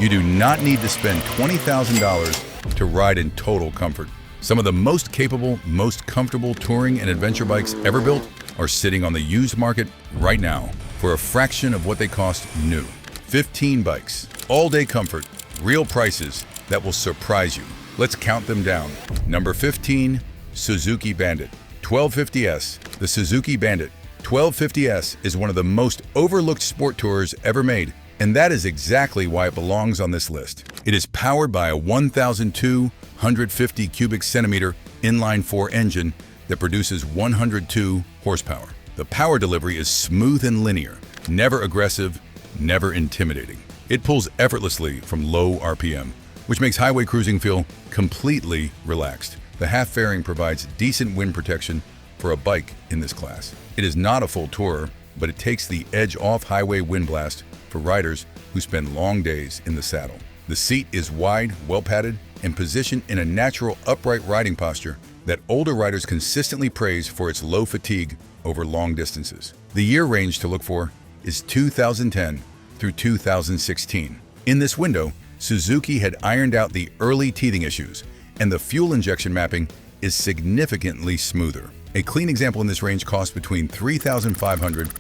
You do not need to spend $20,000 to ride in total comfort. Some of the most capable, most comfortable touring and adventure bikes ever built are sitting on the used market right now for a fraction of what they cost new. 15 bikes, all-day comfort, real prices that will surprise you. Let's count them down. Number 15, Suzuki Bandit 1250S. The Suzuki Bandit 1250S is one of the most overlooked sport tourers ever made, and that is exactly why it belongs on this list. It is powered by a 1,250 cubic centimeter inline-4 engine that produces 102 horsepower. The power delivery is smooth and linear, never aggressive, never intimidating. It pulls effortlessly from low RPM, which makes highway cruising feel completely relaxed. The half fairing provides decent wind protection for a bike in this class. It is not a full tourer, but it takes the edge off highway wind blast for riders who spend long days in the saddle. The seat is wide, well-padded, and positioned in a natural upright riding posture that older riders consistently praise for its low fatigue over long distances. The year range to look for is 2010 through 2016. In this window, Suzuki had ironed out the early teething issues, and the fuel injection mapping is significantly smoother. A clean example in this range costs between $3,500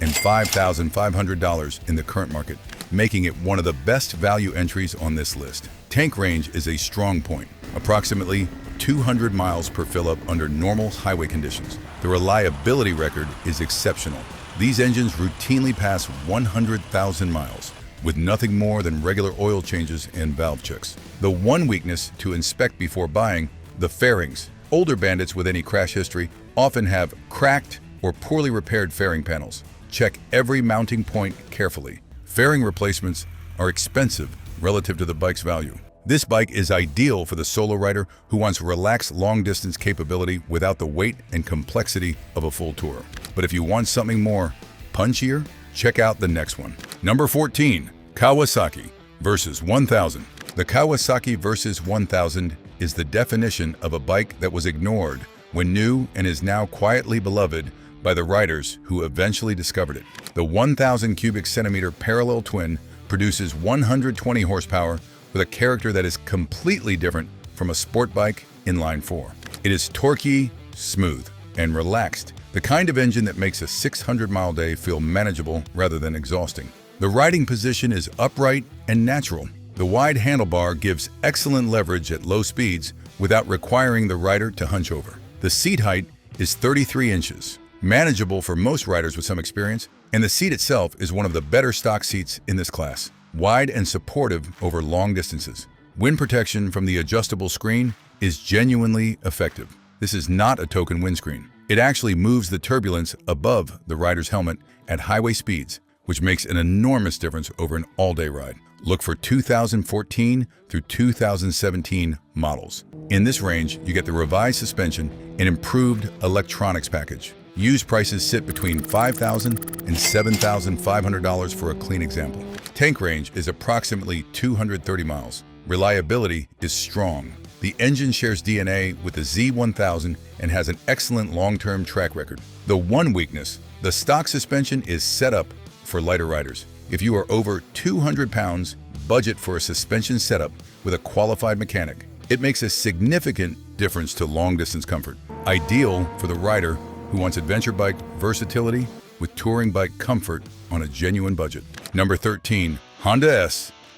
and $5,500 in the current market, making it one of the best value entries on this list. Tank range is a strong point, approximately 200 miles per fill-up under normal highway conditions. The reliability record is exceptional. These engines routinely pass 100,000 miles, with nothing more than regular oil changes and valve checks. The one weakness to inspect before buying, the fairings. Older Bandits with any crash history often have cracked or poorly repaired fairing panels. Check every mounting point carefully. Fairing replacements are expensive relative to the bike's value. This bike is ideal for the solo rider who wants relaxed long-distance capability without the weight and complexity of a full tour. But if you want something more punchier, check out the next one. Number 14, Kawasaki Versys 1000. The Kawasaki Versys 1000 is the definition of a bike that was ignored when new and is now quietly beloved by the riders who eventually discovered it. The 1,000 cubic centimeter parallel twin produces 120 horsepower with a character that is completely different from a sport bike inline-4. It is torquey, smooth, and relaxed, the kind of engine that makes a 600-mile day feel manageable rather than exhausting. The riding position is upright and natural. The wide handlebar gives excellent leverage at low speeds without requiring the rider to hunch over. The seat height is 33 inches, manageable for most riders with some experience, and the seat itself is one of the better stock seats in this class, wide and supportive over long distances. Wind protection from the adjustable screen is genuinely effective. This is not a token windscreen. It actually moves the turbulence above the rider's helmet at highway speeds, which makes an enormous difference over an all-day ride. Look for 2014 through 2017 models. In this range, you get the revised suspension and improved electronics package. Used prices sit between $5,000 and $7,500 for a clean example. Tank range is approximately 230 miles. Reliability is strong. The engine shares DNA with the Z1000 and has an excellent long-term track record. The one weakness, the stock suspension is set up for lighter riders. If you are over 200 pounds, budget for a suspension setup with a qualified mechanic. It makes a significant difference to long-distance comfort. Ideal for the rider who wants adventure bike versatility with touring bike comfort on a genuine budget. Number 13, Honda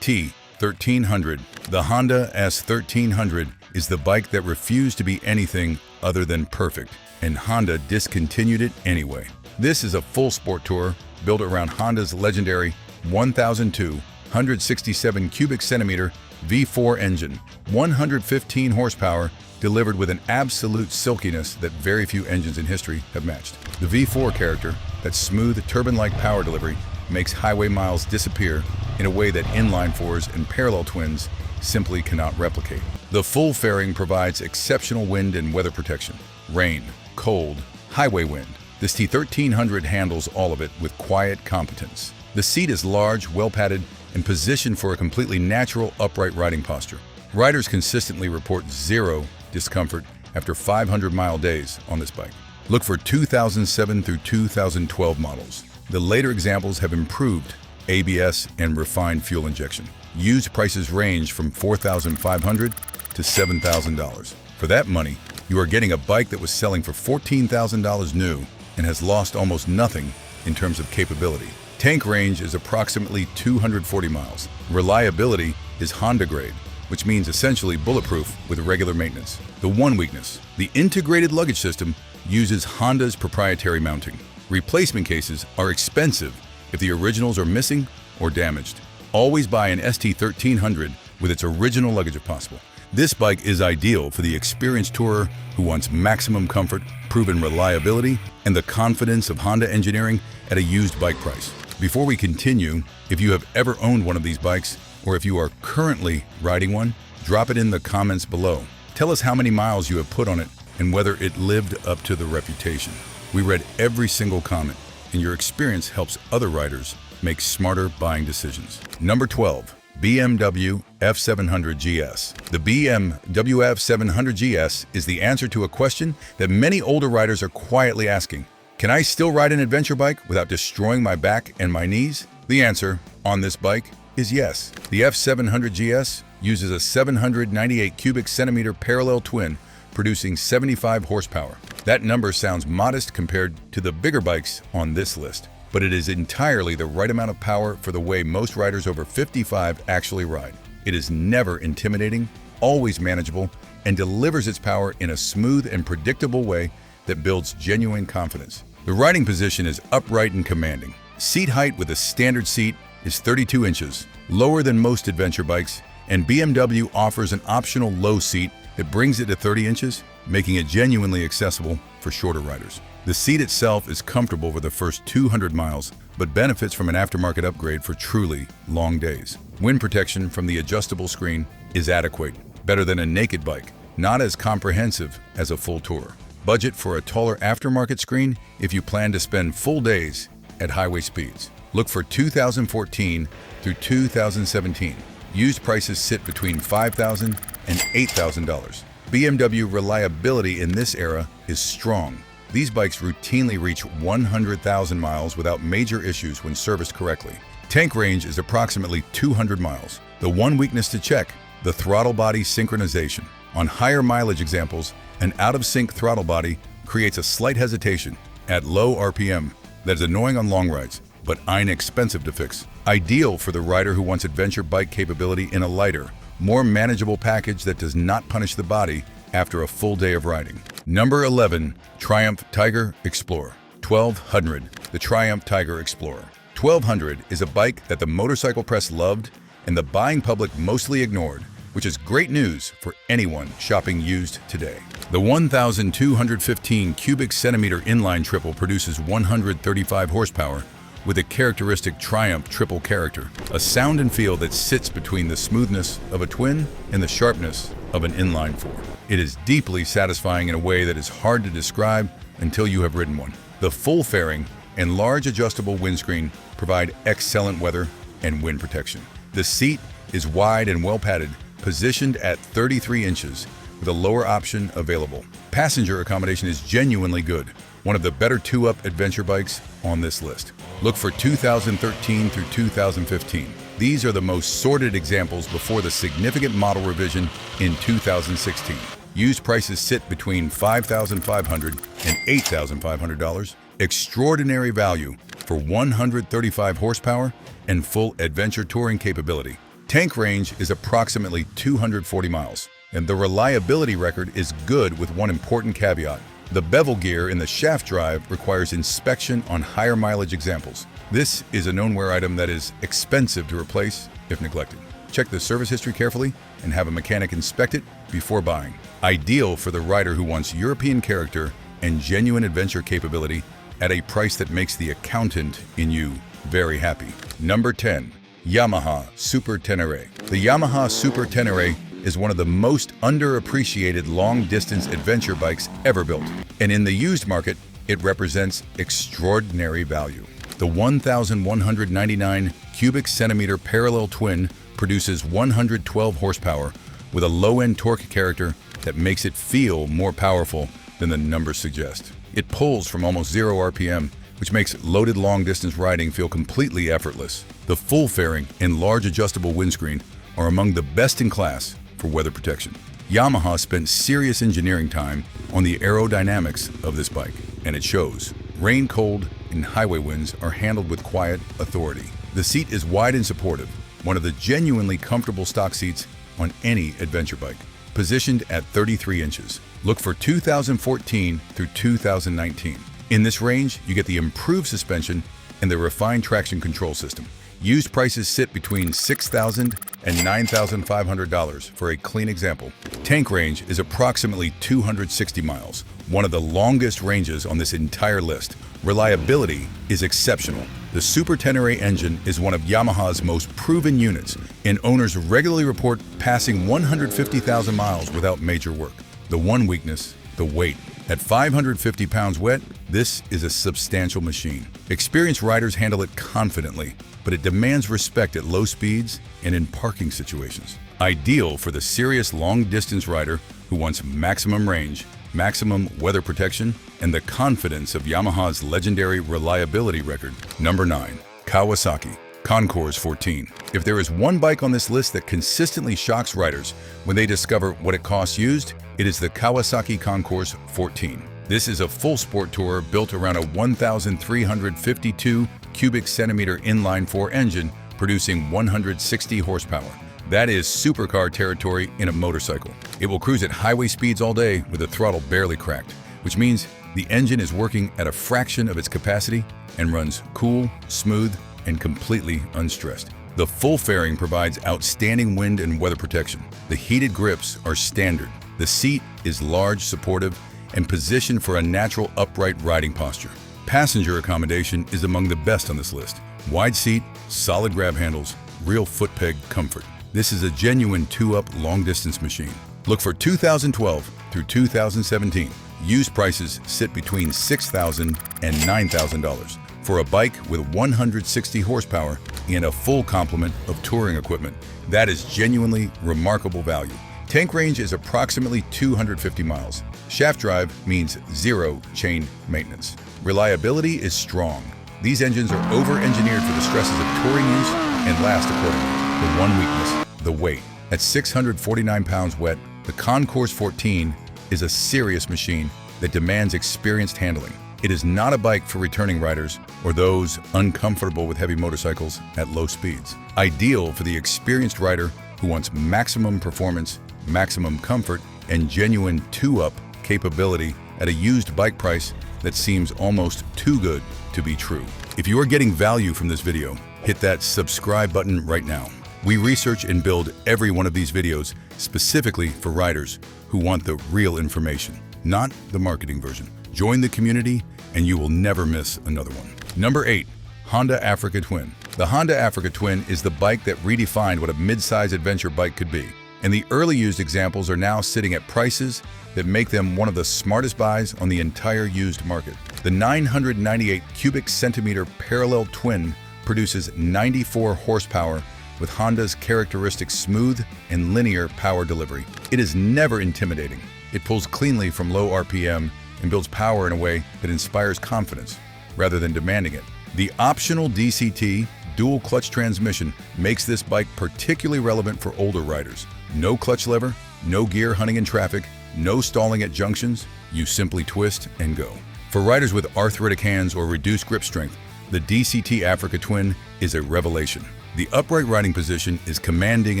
ST1300. The Honda S1300 is the bike that refused to be anything other than perfect, and Honda discontinued it anyway. This is a full sport tourer built around Honda's legendary 1,267 cubic centimeter V4 engine, 115 horsepower, delivered with an absolute silkiness that very few engines in history have matched. The V4 character, that smooth turbine-like power delivery, makes highway miles disappear in a way that inline-4s and parallel twins simply cannot replicate. The full fairing provides exceptional wind and weather protection. Rain, cold, highway wind. This T1300 handles all of it with quiet competence. The seat is large, well-padded, and positioned for a completely natural upright riding posture. Riders consistently report zero discomfort after 500-mile days on this bike. Look for 2007 through 2012 models. The later examples have improved ABS and refined fuel injection. Used prices range from $4,500 to $7,000. For that money, you are getting a bike that was selling for $14,000 new and has lost almost nothing in terms of capability. Tank range is approximately 240 miles. Reliability is Honda grade, which means essentially bulletproof with regular maintenance. The one weakness: the integrated luggage system uses Honda's proprietary mounting. Replacement cases are expensive if the originals are missing or damaged. Always buy an ST1300 with its original luggage if possible. This bike is ideal for the experienced tourer who wants maximum comfort, proven reliability, and the confidence of Honda engineering at a used bike price. Before we continue, if you have ever owned one of these bikes, or if you are currently riding one, drop it in the comments below. Tell us how many miles you have put on it and whether it lived up to the reputation. We read every single comment, and your experience helps other riders make smarter buying decisions. Number 12. BMW F700GS. The BMW F700GS is the answer to a question that many older riders are quietly asking. Can I still ride an adventure bike without destroying my back and my knees? The answer on this bike is yes. The F700GS uses a 798 cubic centimeter parallel twin producing 75 horsepower. That number sounds modest compared to the bigger bikes on this list, but it is entirely the right amount of power for the way most riders over 55 actually ride. It is never intimidating, always manageable, and delivers its power in a smooth and predictable way that builds genuine confidence. The riding position is upright and commanding. Seat height with a standard seat is 32 inches, lower than most adventure bikes, and BMW offers an optional low seat that brings it to 30 inches, making it genuinely accessible for shorter riders. The seat itself is comfortable for the first 200 miles, but benefits from an aftermarket upgrade for truly long days. Wind protection from the adjustable screen is adequate, better than a naked bike, not as comprehensive as a full tourer. Budget for a taller aftermarket screen if you plan to spend full days at highway speeds. Look for 2014 through 2017. Used prices sit between $5,000 and $8,000. BMW reliability in this era is strong. These bikes routinely reach 100,000 miles without major issues when serviced correctly. Tank range is approximately 200 miles. The one weakness to check: the throttle body synchronization. On higher mileage examples, an out-of-sync throttle body creates a slight hesitation at low RPM that is annoying on long rides, but inexpensive to fix. Ideal for the rider who wants adventure bike capability in a lighter, more manageable package that does not punish the body after a full day of riding. Number 11. Triumph Tiger Explorer 1200. The Triumph Tiger Explorer 1200 is a bike that the motorcycle press loved and the buying public mostly ignored, which is great news for anyone shopping used today. The 1,215 cubic centimeter inline triple produces 135 horsepower with a characteristic Triumph triple character, a sound and feel that sits between the smoothness of a twin and the sharpness of an inline four. It is deeply satisfying in a way that is hard to describe until you have ridden one. The full fairing and large adjustable windscreen provide excellent weather and wind protection. The seat is wide and well padded, positioned at 33 inches with a lower option available. Passenger accommodation is genuinely good, one of the better two-up adventure bikes on this list. Look for 2013 through 2015. These are the most sorted examples before the significant model revision in 2016. Used prices sit between $5,500 and $8,500. Extraordinary value for 135 horsepower and full adventure touring capability. Tank range is approximately 240 miles, and the reliability record is good with one important caveat. The bevel gear in the shaft drive requires inspection on higher mileage examples. This is a known wear item that is expensive to replace if neglected. Check the service history carefully and have a mechanic inspect it before buying. Ideal for the rider who wants European character and genuine adventure capability at a price that makes the accountant in you very happy. Number 10. Yamaha Super Tenere. The Yamaha Super Tenere is one of the most underappreciated long-distance adventure bikes ever built, and in the used market, it represents extraordinary value. The 1,199 cubic centimeter parallel twin produces 112 horsepower with a low-end torque character that makes it feel more powerful than the numbers suggest. It pulls from almost 0 RPM, which makes loaded long-distance riding feel completely effortless. The full fairing and large adjustable windscreen are among the best in class for weather protection. Yamaha spent serious engineering time on the aerodynamics of this bike, and it shows. Rain, cold, and highway winds are handled with quiet authority. The seat is wide and supportive, one of the genuinely comfortable stock seats on any adventure bike. Positioned at 33 inches. Look for 2014 through 2019. In this range, you get the improved suspension and the refined traction control system. Used prices sit between $6,000 and $9,500 for a clean example. Tank range is approximately 260 miles, one of the longest ranges on this entire list. Reliability is exceptional. The Super Tenere engine is one of Yamaha's most proven units, and owners regularly report passing 150,000 miles without major work. The one weakness, the weight. At 550 pounds wet, this is a substantial machine. Experienced riders handle it confidently, but it demands respect at low speeds and in parking situations. Ideal for the serious long-distance rider who wants maximum range, maximum weather protection, and the confidence of Yamaha's legendary reliability record. Number 9. Kawasaki Concours 14. If there is one bike on this list that consistently shocks riders when they discover what it costs used, it is the Kawasaki Concours 14. This is a full sport tourer built around a 1,352 cubic centimeter inline-4 engine producing 160 horsepower. That is supercar territory in a motorcycle. It will cruise at highway speeds all day with the throttle barely cracked, which means the engine is working at a fraction of its capacity and runs cool, smooth, and completely unstressed. The full fairing provides outstanding wind and weather protection. The heated grips are standard. The seat is large, supportive, and positioned for a natural upright riding posture. Passenger accommodation is among the best on this list. Wide seat, solid grab handles, real foot peg comfort. This is a genuine two-up long-distance machine. Look for 2012 through 2017. Used prices sit between $6,000 and $9,000 for a bike with 160 horsepower and a full complement of touring equipment. That is genuinely remarkable value. Tank range is approximately 250 miles. Shaft drive means zero chain maintenance. Reliability is strong. These engines are over-engineered for the stresses of touring use and last accordingly. The one weakness, the weight. At 649 pounds wet, the Concours 14 is a serious machine that demands experienced handling. It is not a bike for returning riders or those uncomfortable with heavy motorcycles at low speeds. Ideal for the experienced rider who wants maximum performance, maximum comfort, and genuine two-up capability at a used bike price that seems almost too good to be true. If you are getting value from this video, hit that subscribe button right now. We research and build every one of these videos specifically for riders who want the real information, not the marketing version. Join the community and you will never miss another one. Number 8. Honda Africa Twin. The Honda Africa Twin is the bike that redefined what a mid-size adventure bike could be. And the early used examples are now sitting at prices that make them one of the smartest buys on the entire used market. The 998 cubic centimeter parallel twin produces 94 horsepower with Honda's characteristic smooth and linear power delivery. It is never intimidating. It pulls cleanly from low RPM and builds power in a way that inspires confidence rather than demanding it. The optional DCT dual clutch transmission makes this bike particularly relevant for older riders. No clutch lever, no gear hunting in traffic, no stalling at junctions. You simply twist and go. For riders with arthritic hands or reduced grip strength, the DCT Africa Twin is a revelation. The upright riding position is commanding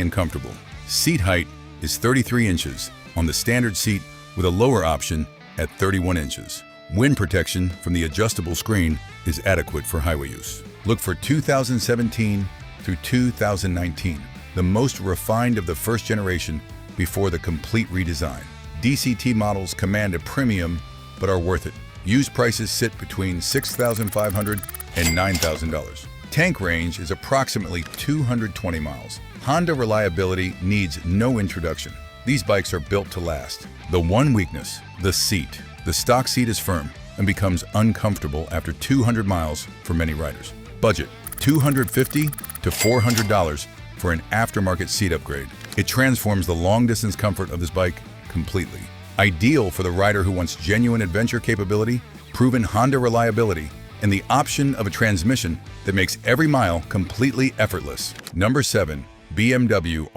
and comfortable. Seat height is 33 inches on the standard seat with a lower option at 31 inches. Wind protection from the adjustable screen is adequate for highway use. Look for 2017 through 2019, the most refined of the first generation before the complete redesign. DCT models command a premium but are worth it. Used prices sit between $6,500 and $9,000. Tank range is approximately 220 miles. Honda reliability needs no introduction. These bikes are built to last. The one weakness, the seat. The stock seat is firm and becomes uncomfortable after 200 miles for many riders. Budget, $250 to $400 for an aftermarket seat upgrade. It transforms the long-distance comfort of this bike completely. Ideal for the rider who wants genuine adventure capability, proven Honda reliability, and the option of a transmission that makes every mile completely effortless. Number 7. BMW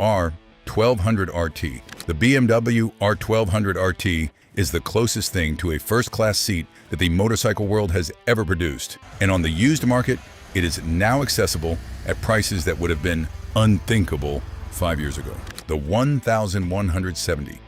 R1200RT. The BMW R1200RT is the closest thing to a first-class seat that the motorcycle world has ever produced. And on the used market, it is now accessible at prices that would have been unthinkable 5 years ago. The 1170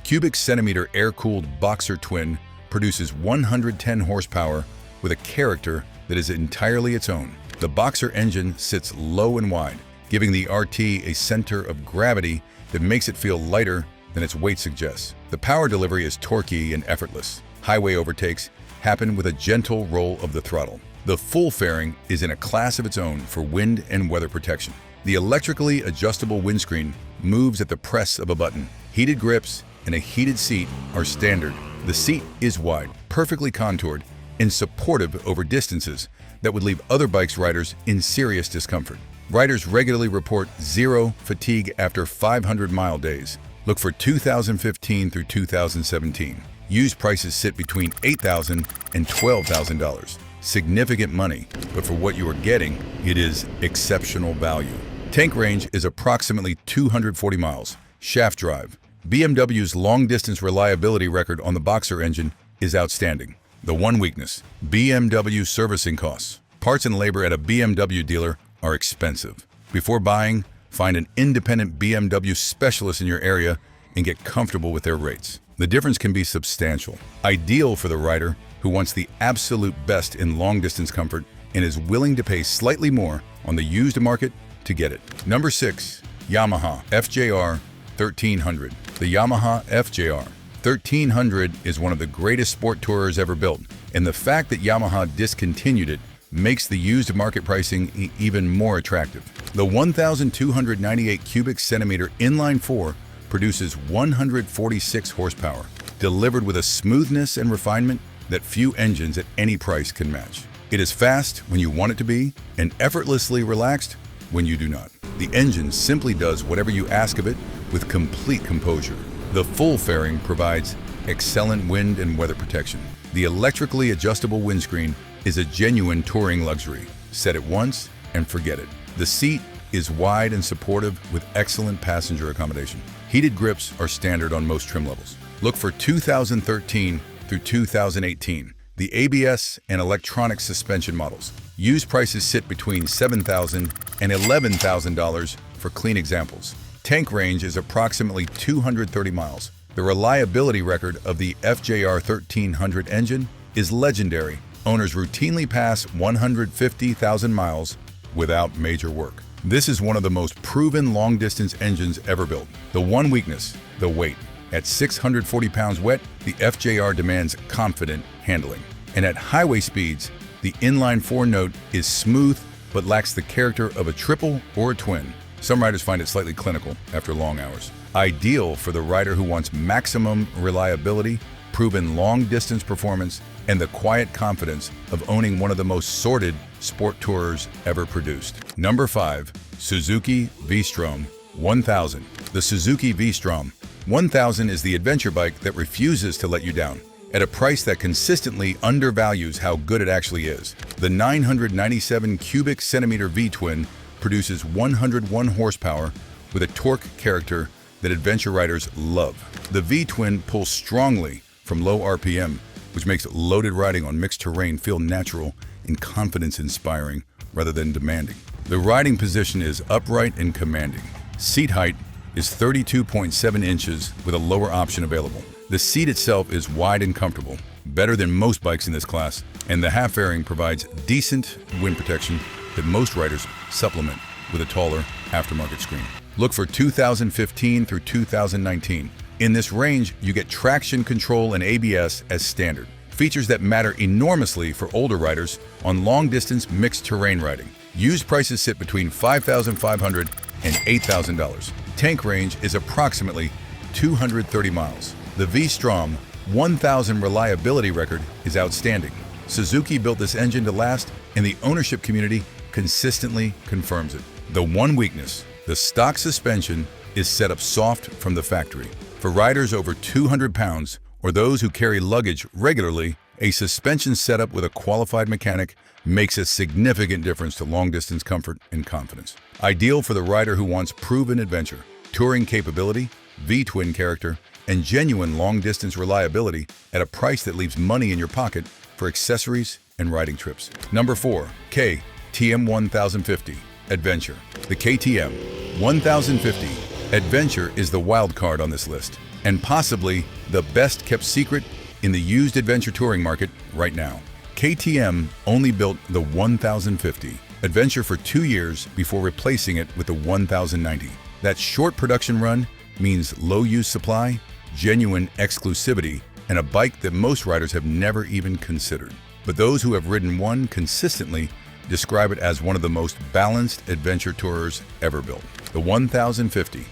cubic centimeter air-cooled boxer twin produces 110 horsepower with a character that is entirely its own. The boxer engine sits low and wide, giving the RT a center of gravity that makes it feel lighter than its weight suggests. The power delivery is torquey and effortless. Highway overtakes happen with a gentle roll of the throttle. The full fairing is in a class of its own for wind and weather protection. The electrically adjustable windscreen moves at the press of a button. Heated grips and a heated seat are standard. The seat is wide, perfectly contoured, and supportive over distances that would leave other bikes riders in serious discomfort. Riders regularly report zero fatigue after 500-mile days. Look for 2015 through 2017. Used prices sit between $8,000 and $12,000. Significant money, but for what you are getting, it is exceptional value. Tank range is approximately 240 miles. Shaft drive. BMW's long-distance reliability record on the Boxer engine is outstanding. The one weakness: BMW servicing costs. Parts and labor at a BMW dealer are expensive. Before buying, find an independent BMW specialist in your area and get comfortable with their rates. The difference can be substantial. Ideal for the rider who wants the absolute best in long-distance comfort and is willing to pay slightly more on the used market to get it. Number 6. Yamaha FJR1300. The Yamaha FJR1300 is one of the greatest sport tourers ever built, and the fact that Yamaha discontinued it makes the used market pricing even more attractive. The 1,298 cubic centimeter inline-4 produces 146 horsepower, delivered with a smoothness and refinement that few engines at any price can match. It is fast when you want it to be, and effortlessly relaxed when you do not. The engine simply does whatever you ask of it with complete composure. The full fairing provides excellent wind and weather protection. The electrically adjustable windscreen is a genuine touring luxury. Set it once and forget it. The seat is wide and supportive with excellent passenger accommodation. Heated grips are standard on most trim levels. Look for 2013 through 2018, the ABS and electronic suspension models. Used prices sit between $7,000 and $11,000 for clean examples. Tank range is approximately 230 miles. The reliability record of the FJR1300 engine is legendary. Owners routinely pass 150,000 miles without major work. This is one of the most proven long-distance engines ever built. The one weakness: the weight. At 640 pounds wet, the FJR demands confident handling. And at highway speeds, the inline-4 note is smooth but lacks the character of a triple or a twin. Some riders find it slightly clinical after long hours. Ideal for the rider who wants maximum reliability, proven long-distance performance, and the quiet confidence of owning one of the most sorted sport tourers ever produced. Number 5. Suzuki V-Strom 1000. The Suzuki V-Strom 1000 is the adventure bike that refuses to let you down, at a price that consistently undervalues how good it actually is. The 997 cubic centimeter V-twin produces 101 horsepower with a torque character that adventure riders love. The V-twin pulls strongly from low RPM, which makes loaded riding on mixed terrain feel natural and confidence-inspiring rather than demanding. The riding position is upright and commanding. Seat height is 32.7 inches with a lower option available. The seat itself is wide and comfortable, better than most bikes in this class, and the half fairing provides decent wind protection that most riders supplement with a taller aftermarket screen. Look for 2015 through 2019. In this range, you get traction control and ABS as standard, features that matter enormously for older riders on long-distance mixed terrain riding. Used prices sit between $5,500 and $8,000. Tank range is approximately 230 miles. The V-Strom 1000 reliability record is outstanding. Suzuki built this engine to last, and the ownership community consistently confirms it. The one weakness: the stock suspension is set up soft from the factory. For riders over 200 pounds or those who carry luggage regularly A suspension setup with a qualified mechanic makes a significant difference to long-distance comfort and confidence. Ideal for the rider who wants proven adventure, touring capability, V-twin character, and genuine long-distance reliability at a price that leaves money in your pocket for accessories and riding trips. Number 4. KTM 1050 Adventure. The KTM 1050 Adventure is the wild card on this list, and possibly the best-kept secret in the used adventure touring market right now. KTM only built the 1050 Adventure for 2 years before replacing it with the 1090. That short production run means low use supply, genuine exclusivity, and a bike that most riders have never even considered. But those who have ridden one consistently describe it as one of the most balanced adventure tourers ever built. The 1050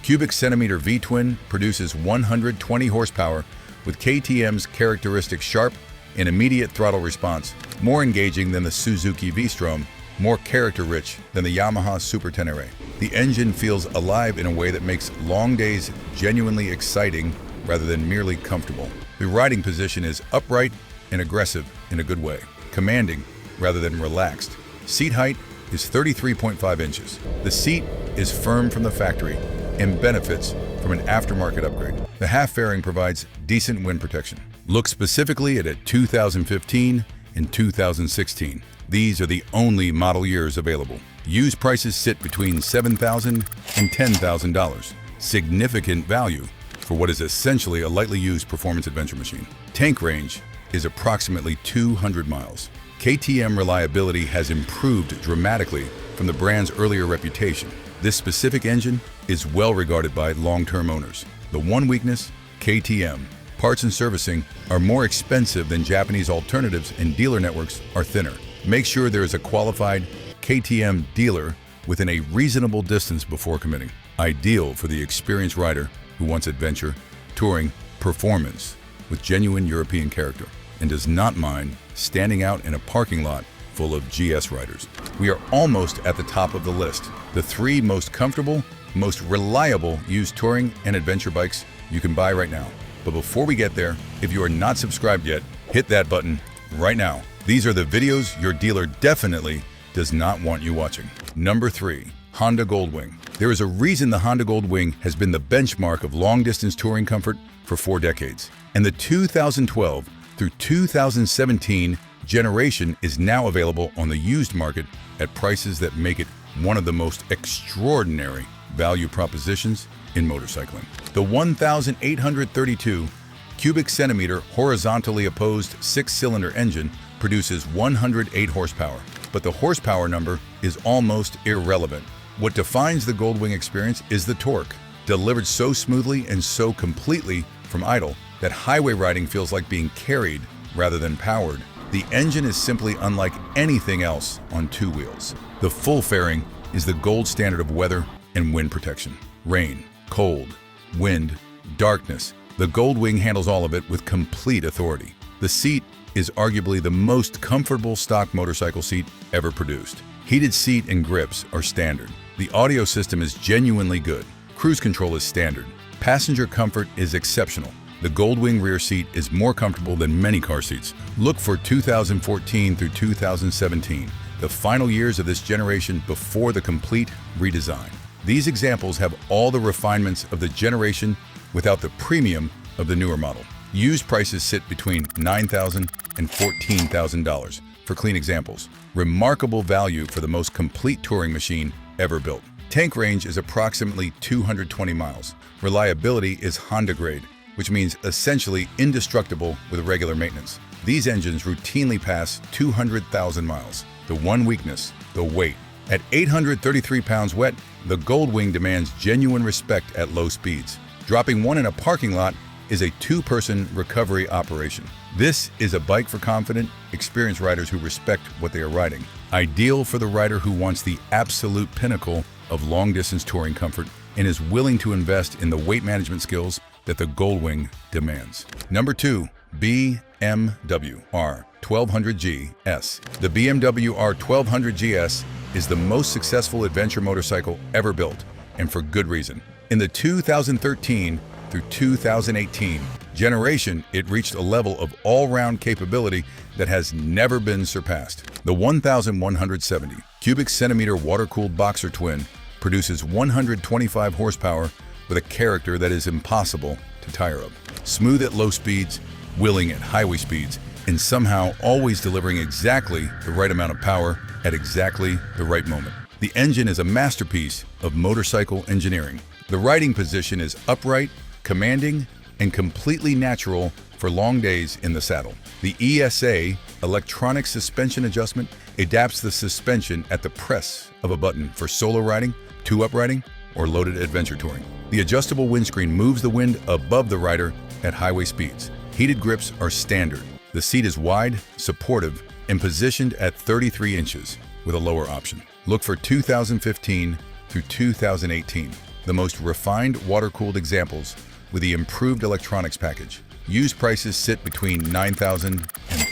cubic centimeter V-twin produces 120 horsepower with KTM's characteristic sharp and immediate throttle response, more engaging than the Suzuki V-Strom, more character-rich than the Yamaha Super Tenere. The engine feels alive in a way that makes long days genuinely exciting rather than merely comfortable. The riding position is upright and aggressive in a good way, commanding rather than relaxed. Seat height is 33.5 inches. The seat is firm from the factory and benefits from an aftermarket upgrade. The half fairing provides decent wind protection. Look specifically at 2015 and 2016. These are the only model years available. Used prices sit between $7,000 and $10,000. Significant value for what is essentially a lightly used performance adventure machine. Tank range is approximately 200 miles. KTM reliability has improved dramatically from the brand's earlier reputation. This specific engine is well regarded by long-term owners. The one weakness, KTM. Parts and servicing are more expensive than Japanese alternatives, and dealer networks are thinner. Make sure there is a qualified KTM dealer within a reasonable distance before committing. Ideal for the experienced rider who wants adventure, touring, performance with genuine European character and does not mind standing out in a parking lot full of GS riders. We are almost at the top of the list. The 3 most comfortable, most reliable used touring and adventure bikes you can buy right now. But before we get there, if you are not subscribed yet, hit that button right now. These are the videos your dealer definitely does not want you watching. Number 3. Honda Goldwing. There is a reason the Honda Goldwing has been the benchmark of long-distance touring comfort for 4 decades. And the 2012 through 2017 generation is now available on the used market at prices that make it one of the most extraordinary value propositions in motorcycling. The 1,832 cubic centimeter horizontally opposed 6-cylinder engine produces 108 horsepower, but the horsepower number is almost irrelevant. What defines the Goldwing experience is the torque, delivered so smoothly and so completely from idle that highway riding feels like being carried rather than powered. The engine is simply unlike anything else on 2 wheels. The full fairing is the gold standard of weather and wind protection. Rain, cold, wind, darkness. The Goldwing handles all of it with complete authority. The seat is arguably the most comfortable stock motorcycle seat ever produced. Heated seat and grips are standard. The audio system is genuinely good. Cruise control is standard. Passenger comfort is exceptional. The Goldwing rear seat is more comfortable than many car seats. Look for 2014 through 2017, the final years of this generation before the complete redesign. These examples have all the refinements of the generation without the premium of the newer model. Used prices sit between $9,000 and $14,000 for clean examples. Remarkable value for the most complete touring machine ever built. Tank range is approximately 220 miles. Reliability is Honda grade, which means essentially indestructible with regular maintenance. These engines routinely pass 200,000 miles. The one weakness, the weight. At 833 pounds wet, the Goldwing demands genuine respect at low speeds. Dropping one in a parking lot is a 2-person recovery operation. This is a bike for confident, experienced riders who respect what they are riding. Ideal for the rider who wants the absolute pinnacle of long-distance touring comfort and is willing to invest in the weight management skills that the Goldwing demands. Number 2. BMW R1200GS. The BMW R1200GS is the most successful adventure motorcycle ever built, and for good reason. In the 2013 through 2018 generation, it reached a level of all-round capability that has never been surpassed. The 1,170 cubic centimeter water-cooled boxer twin produces 125 horsepower with a character that is impossible to tire of. Smooth at low speeds, willing at highway speeds, and somehow always delivering exactly the right amount of power at exactly the right moment. The engine is a masterpiece of motorcycle engineering. The riding position is upright, commanding, and completely natural for long days in the saddle. The ESA, electronic suspension adjustment, adapts the suspension at the press of a button for solo riding, two-up riding, or loaded adventure touring. The adjustable windscreen moves the wind above the rider at highway speeds. Heated grips are standard. The seat is wide, supportive, and positioned at 33 inches with a lower option. Look for 2015 through 2018, the most refined water-cooled examples with the improved electronics package. Used prices sit between $9,000 and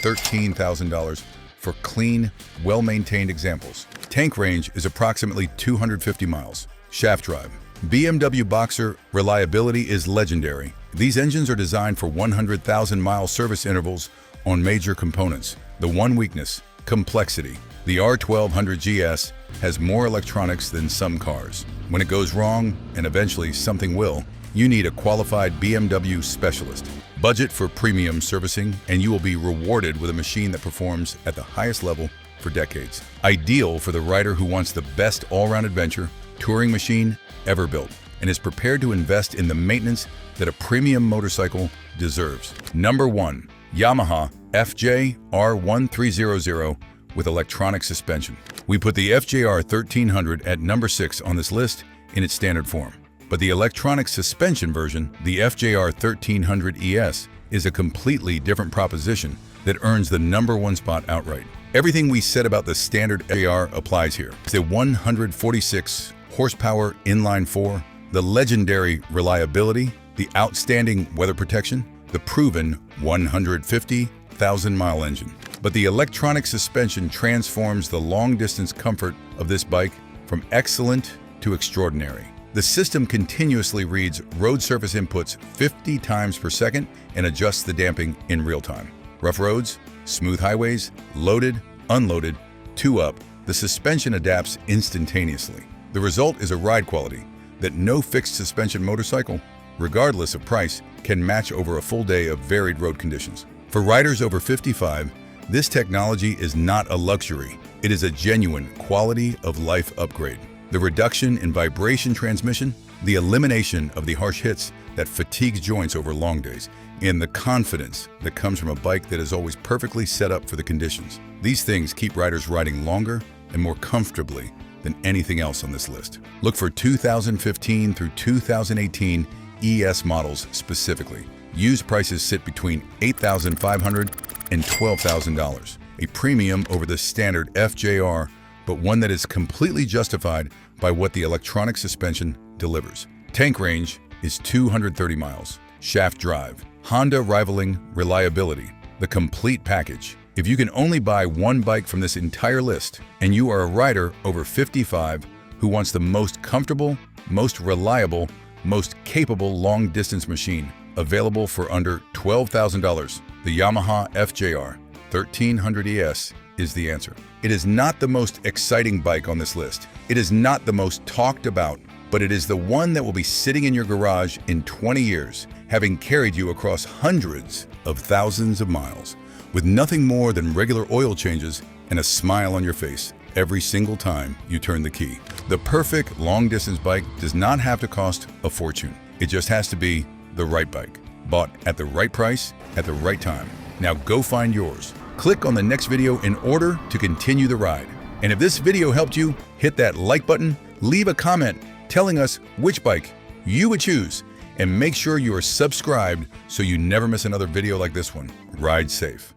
$13,000 for clean, well-maintained examples. Tank range is approximately 250 miles. Shaft drive. BMW Boxer reliability is legendary. These engines are designed for 100,000-mile service intervals on major components. The one weakness, complexity. The R1200GS has more electronics than some cars. When it goes wrong, and eventually something will, you need a qualified BMW specialist. Budget for premium servicing, and you will be rewarded with a machine that performs at the highest level for decades. Ideal for the rider who wants the best all-round adventure touring machine ever built and is prepared to invest in the maintenance that a premium motorcycle deserves. Number 1. Yamaha FJR1300 with electronic suspension. We put the FJR1300 at number 6 on this list in its standard form. But the electronic suspension version, the FJR1300ES, is a completely different proposition that earns the number 1 spot outright. Everything we said about the standard FJR applies here. The 146 horsepower inline-4, the legendary reliability, the outstanding weather protection, the proven 150,000-mile engine. But the electronic suspension transforms the long-distance comfort of this bike from excellent to extraordinary. The system continuously reads road surface inputs 50 times per second and adjusts the damping in real time. Rough roads, smooth highways, loaded, unloaded, two-up, the suspension adapts instantaneously. The result is a ride quality that no fixed suspension motorcycle, regardless of price, can match over a full day of varied road conditions. For riders over 55, this technology is not a luxury. It is a genuine quality of life upgrade. The reduction in vibration transmission, the elimination of the harsh hits that fatigues joints over long days, and the confidence that comes from a bike that is always perfectly set up for the conditions. These things keep riders riding longer and more comfortably than anything else on this list. Look for 2015 through 2018 ES models specifically. Used prices sit between $8,500 and $12,000, a premium over the standard FJR, but one that is completely justified by what the electronic suspension delivers. Tank range is 230 miles. Shaft drive, Honda rivaling reliability, the complete package. If you can only buy one bike from this entire list, and you are a rider over 55 who wants the most comfortable, most reliable, most capable long-distance machine available for under $12,000, the Yamaha FJR1300ES is the answer. It is not the most exciting bike on this list. It is not the most talked about, but it is the one that will be sitting in your garage in 20 years, having carried you across hundreds of thousands of miles, with nothing more than regular oil changes and a smile on your face every single time you turn the key. The perfect long-distance bike does not have to cost a fortune. It just has to be the right bike, bought at the right price at the right time. Now go find yours. Click on the next video in order to continue the ride. And if this video helped you, hit that like button, leave a comment telling us which bike you would choose, and make sure you are subscribed so you never miss another video like this one. Ride safe.